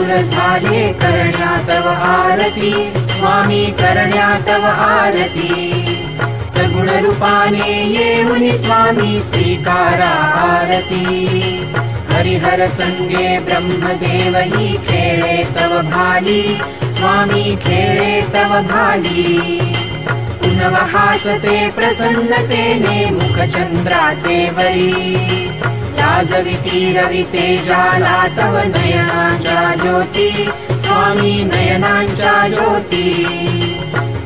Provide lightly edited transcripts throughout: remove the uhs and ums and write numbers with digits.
आतुर झाले करण्या तव आरती स्वामी करण्या तव आरती सगुण रूपाने येऊन स्वामी स्वीकारा आरती हरिहर संगे ब्रह्मदेव ही खेळे तव भाली स्वामी खेळे तव भाली पुनव हासते प्रसन्नतेने मुखचंद्राचे वरी लाजविती रविते जाला तव नयनांच्या ज्योती स्वामी नयनांच्या ज्योती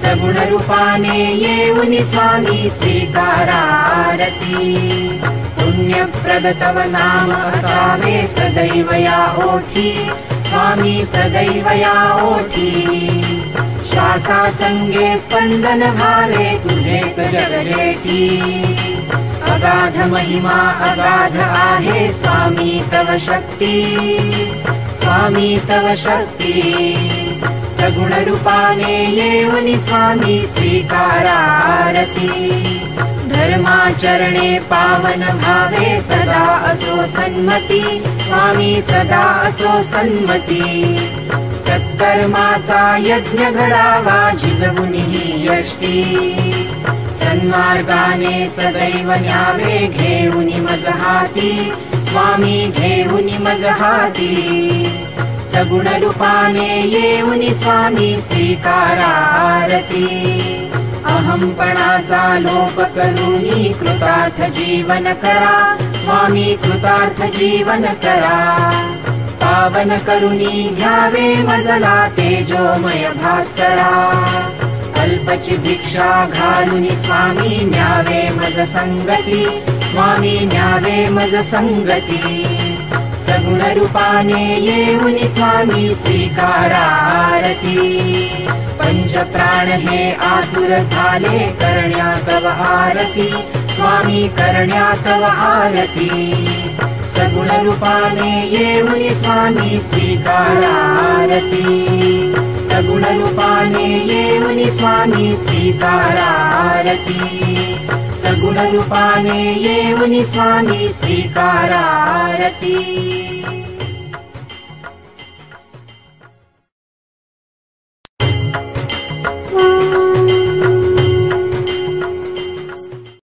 सगुण रूपाने येऊन स्वामी स्वीकारा आरती पुण्यप्रद तव नाम असावे सदैव या ओठी स्वामी सदैव या ओठी श्वासा संगे स्पंदन भावे तुझेच जगजेठी अगाध महिमा अगाध आहे स्वामी तव शक्ती स्वामी तव शक्ती सगुण रूपाने येऊन स्वामी स्वीकारा आरती धर्माचरणे पावन भावे सदा असो सन्मती स्वामी सदा असो सन्मती सत्कर्माचा यज्ञ घडावा झिजवून ही यष्टी सन्मार्गाने सदैव न्यावे घेऊन मज हाती स्वामी घेऊन मज हाती सगुण रूपाने येऊन स्वामी स्वीकारा आरती अहंपणाचा लोप करूनी कृतार्थ जीवन करा स्वामी कृतार्थ जीवन करा पावन करुणी घ्यावे मजला तेजोमय भास्करा अल्पची भिक्षा घालून स्वामी न्यावे मज संगती स्वामी न्यावे मज संगती सगुण रूपाने येऊन स्वामी स्वीकारा आरती पंच प्राण हे आतुर झाले करण्या तव आरती स्वामी करण्या तव आरती सगुण रूपाने येऊन स्वामी स्वीकारा आरती सगुण रूपाने येऊन स्वामी स्वीकारा आरती सगुण रूपाने येऊन स्वामी स्वीकारा आरती।